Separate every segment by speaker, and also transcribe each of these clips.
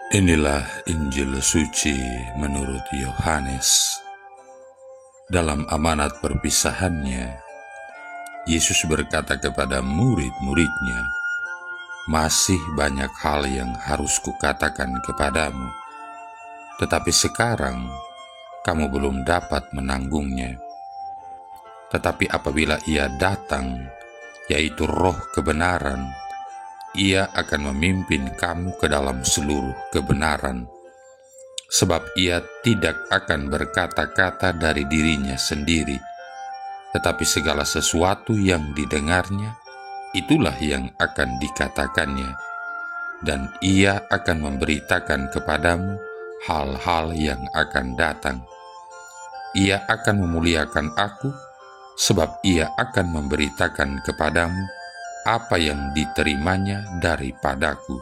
Speaker 1: Inilah Injil suci menurut Yohanes. Dalam amanat perpisahannya, Yesus berkata kepada murid-muridnya, "Masih banyak hal yang harus kukatakan kepadamu, tetapi sekarang kamu belum dapat menanggungnya. Tetapi apabila Ia datang, yaitu Roh kebenaran, Ia akan memimpin kamu ke dalam seluruh kebenaran, sebab Ia tidak akan berkata-kata dari dirinya sendiri, tetapi segala sesuatu yang didengarnya, itulah yang akan dikatakannya, dan Ia akan memberitakan kepadamu hal-hal yang akan datang. Ia akan memuliakan Aku, sebab Ia akan memberitakan kepadamu apa yang diterimanya daripadaku.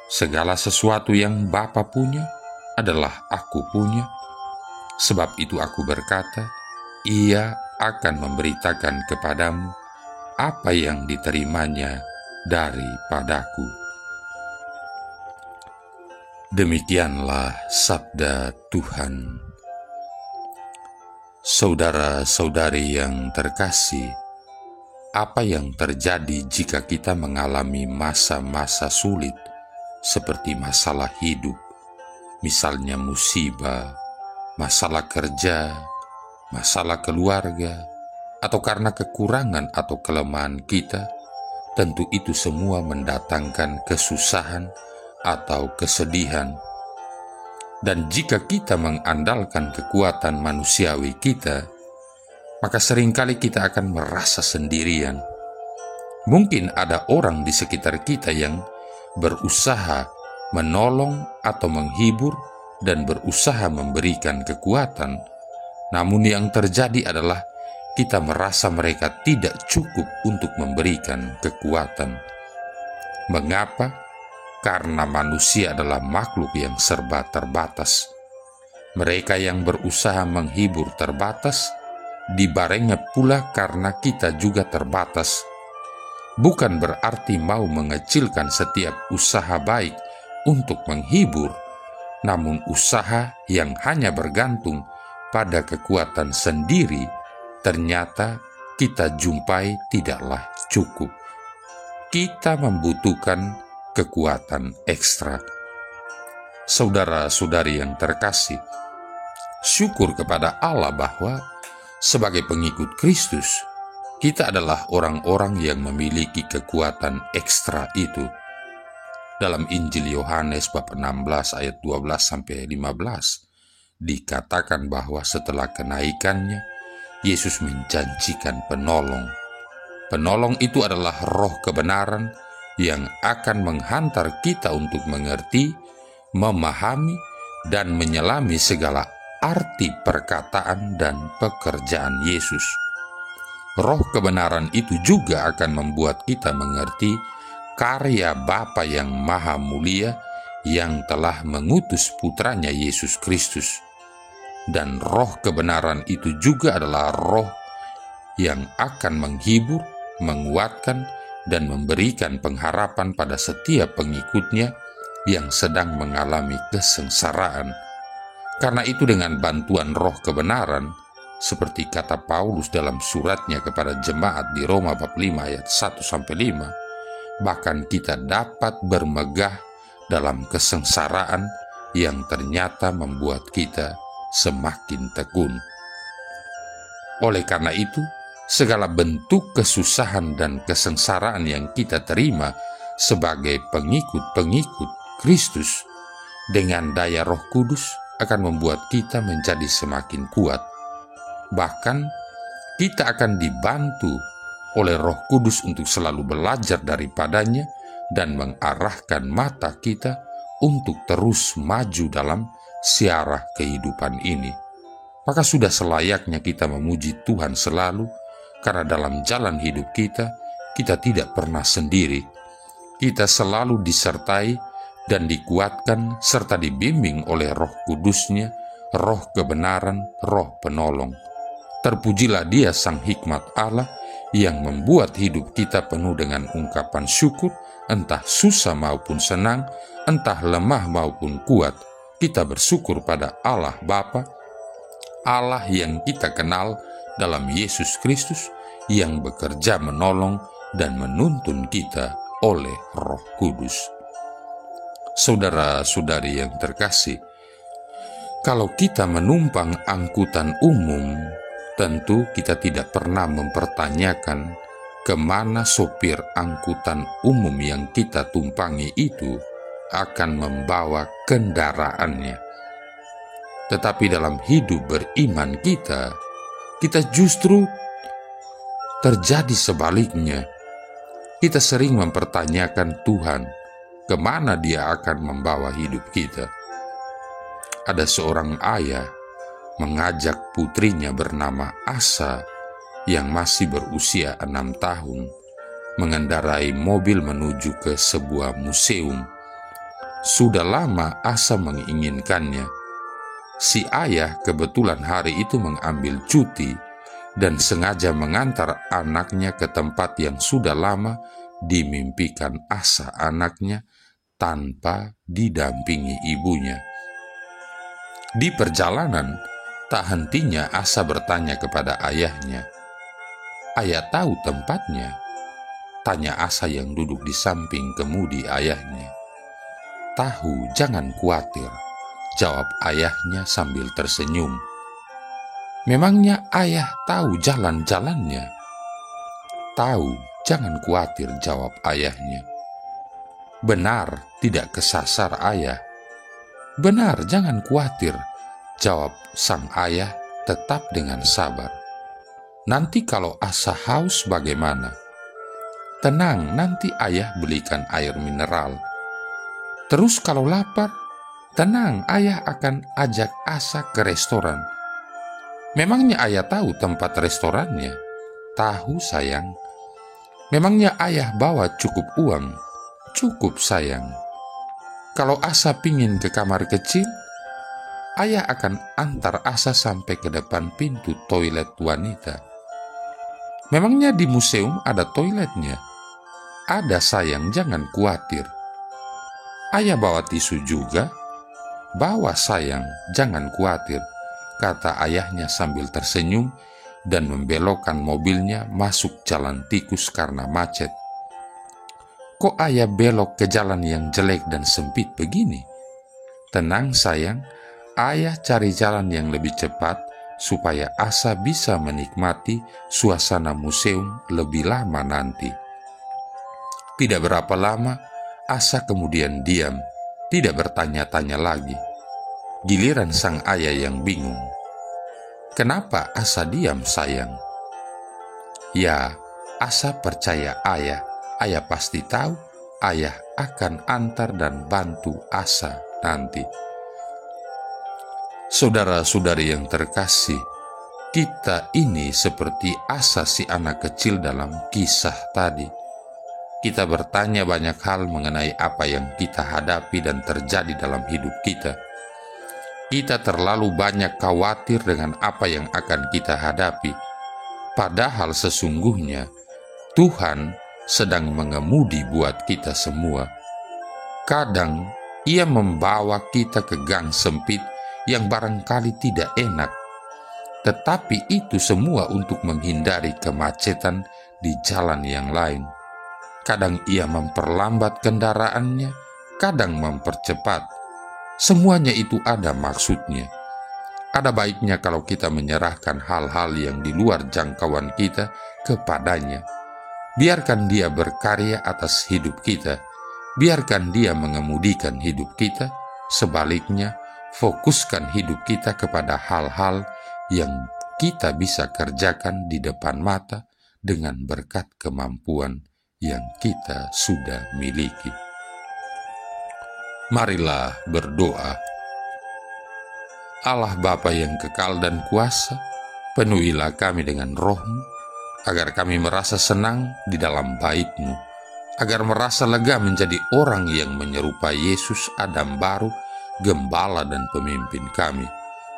Speaker 1: Segala sesuatu yang Bapa punya adalah Aku punya. Sebab itu Aku berkata, Ia akan memberitakan kepadamu apa yang diterimanya daripadaku." Demikianlah sabda Tuhan. Saudara-saudari yang terkasih, apa yang terjadi jika kita mengalami masa-masa sulit seperti masalah hidup, misalnya musibah, masalah kerja, masalah keluarga, atau karena kekurangan atau kelemahan kita? Tentu itu semua mendatangkan kesusahan atau kesedihan. Dan jika kita mengandalkan kekuatan manusiawi kita, maka seringkali kita akan merasa sendirian. Mungkin ada orang di sekitar kita yang berusaha menolong atau menghibur dan berusaha memberikan kekuatan, namun yang terjadi adalah kita merasa mereka tidak cukup untuk memberikan kekuatan. Mengapa? Karena manusia adalah makhluk yang serba terbatas. Mereka yang berusaha menghibur terbatas, dibarengi pula karena kita juga terbatas. Bukan berarti mau mengecilkan setiap usaha baik untuk menghibur, namun usaha yang hanya bergantung pada kekuatan sendiri ternyata kita jumpai tidaklah cukup. Kita membutuhkan kekuatan ekstra. Saudara-saudari yang terkasih, syukur kepada Allah bahwa sebagai pengikut Kristus, kita adalah orang-orang yang memiliki kekuatan ekstra itu. Dalam Injil Yohanes bab 16 ayat 12-15, dikatakan bahwa setelah kenaikannya, Yesus menjanjikan penolong. Penolong itu adalah Roh kebenaran yang akan menghantar kita untuk mengerti, memahami, dan menyelami segala arti perkataan dan pekerjaan Yesus. Roh kebenaran itu juga akan membuat kita mengerti karya Bapa yang Maha Mulia yang telah mengutus putranya Yesus Kristus. Dan roh kebenaran itu juga adalah roh yang akan menghibur, menguatkan, dan memberikan pengharapan pada setiap pengikutnya yang sedang mengalami kesengsaraan. Karena itu dengan bantuan roh kebenaran, seperti kata Paulus dalam suratnya kepada jemaat di Roma bab 5 ayat 1-5, bahkan kita dapat bermegah dalam kesengsaraan yang ternyata membuat kita semakin tekun. Oleh karena itu, segala bentuk kesusahan dan kesengsaraan yang kita terima sebagai pengikut-pengikut Kristus dengan daya Roh Kudus akan membuat kita menjadi semakin kuat. Bahkan kita akan dibantu oleh Roh Kudus untuk selalu belajar daripadanya dan mengarahkan mata kita untuk terus maju dalam siarah kehidupan ini. Maka sudah selayaknya kita memuji Tuhan selalu, karena dalam jalan hidup kita tidak pernah sendiri. Kita selalu disertai dan dikuatkan serta dibimbing oleh Roh Kudusnya, Roh kebenaran, Roh penolong. Terpujilah Dia Sang Hikmat Allah yang membuat hidup kita penuh dengan ungkapan syukur, entah susah maupun senang, entah lemah maupun kuat. Kita bersyukur pada Allah Bapa, Allah yang kita kenal dalam Yesus Kristus, yang bekerja menolong dan menuntun kita oleh Roh Kudus. Saudara-saudari yang terkasih, kalau kita menumpang angkutan umum, tentu kita tidak pernah mempertanyakan kemana sopir angkutan umum yang kita tumpangi itu akan membawa kendaraannya. Tetapi dalam hidup beriman kita justru terjadi sebaliknya. Kita sering mempertanyakan Tuhan, kemana Dia akan membawa hidup kita. Ada seorang ayah mengajak putrinya bernama Asa yang masih berusia 6 tahun mengendarai mobil menuju ke sebuah museum. Sudah lama Asa menginginkannya. Si ayah kebetulan hari itu mengambil cuti dan sengaja mengantar anaknya ke tempat yang sudah lama dimimpikan Asa anaknya tanpa didampingi ibunya. Di perjalanan, tak hentinya Asa bertanya kepada ayahnya, "Ayah tahu tempatnya?" Tanya Asa yang duduk di samping kemudi ayahnya. "Tahu, jangan khawatir," jawab ayahnya sambil tersenyum. "Memangnya ayah tahu jalan-jalannya?" "Tahu, jangan khawatir," jawab ayahnya. "Benar, tidak kesasar ayah." "Benar, jangan khawatir," jawab sang ayah tetap dengan sabar. "Nanti kalau Asa haus bagaimana?" "Tenang, nanti ayah belikan air mineral." "Terus kalau lapar?" "Tenang, ayah akan ajak Asa ke restoran." "Memangnya ayah tahu tempat restorannya?" "Tahu sayang." "Memangnya ayah bawa cukup uang?" "Cukup sayang." "Kalau Asa pingin ke kamar kecil, ayah akan antar Asa sampai ke depan pintu toilet wanita." "Memangnya di museum ada toiletnya?" "Ada sayang, jangan khawatir." "Ayah bawa tisu juga?" "Bawa sayang, jangan khawatir," kata ayahnya sambil tersenyum dan membelokkan mobilnya masuk jalan tikus karena macet. "Kok ayah belok ke jalan yang jelek dan sempit begini?" "Tenang sayang, ayah cari jalan yang lebih cepat supaya Asa bisa menikmati suasana museum lebih lama nanti." Tidak berapa lama, Asa kemudian diam, tidak bertanya-tanya lagi. Giliran sang ayah yang bingung. "Kenapa Asa diam sayang?" "Ya, Asa percaya ayah. Ayah pasti tahu ayah akan antar dan bantu Asa nanti." Saudara-saudari yang terkasih, kita ini seperti Asa si anak kecil dalam kisah tadi. Kita bertanya banyak hal mengenai apa yang kita hadapi dan terjadi dalam hidup kita. Kita terlalu banyak khawatir dengan apa yang akan kita hadapi, padahal sesungguhnya Tuhan sedang mengemudi buat kita semua. Kadang Ia membawa kita ke gang sempit yang barangkali tidak enak, tetapi itu semua untuk menghindari kemacetan di jalan yang lain. Kadang Ia memperlambat kendaraannya, kadang mempercepat. Semuanya itu ada maksudnya. Ada baiknya kalau kita menyerahkan hal-hal yang di luar jangkauan kita kepadanya. Biarkan Dia berkarya atas hidup kita. Biarkan Dia mengemudikan hidup kita. Sebaliknya, fokuskan hidup kita kepada hal-hal yang kita bisa kerjakan di depan mata dengan berkat kemampuan yang kita sudah miliki. Marilah berdoa. Allah Bapa yang kekal dan kuasa, penuhilah kami dengan Roh-Mu, agar kami merasa senang di dalam Bait-Mu, agar merasa lega menjadi orang yang menyerupai Yesus Adam baru, Gembala dan pemimpin kami,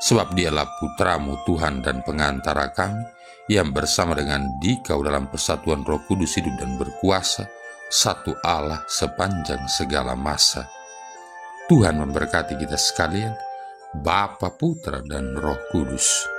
Speaker 1: sebab Dialah Putra-Mu Tuhan dan pengantara kami, yang bersama dengan dikau dalam persatuan Roh Kudus hidup dan berkuasa, satu Allah sepanjang segala masa. Tuhan memberkati kita sekalian, Bapa, Putra, dan Roh Kudus.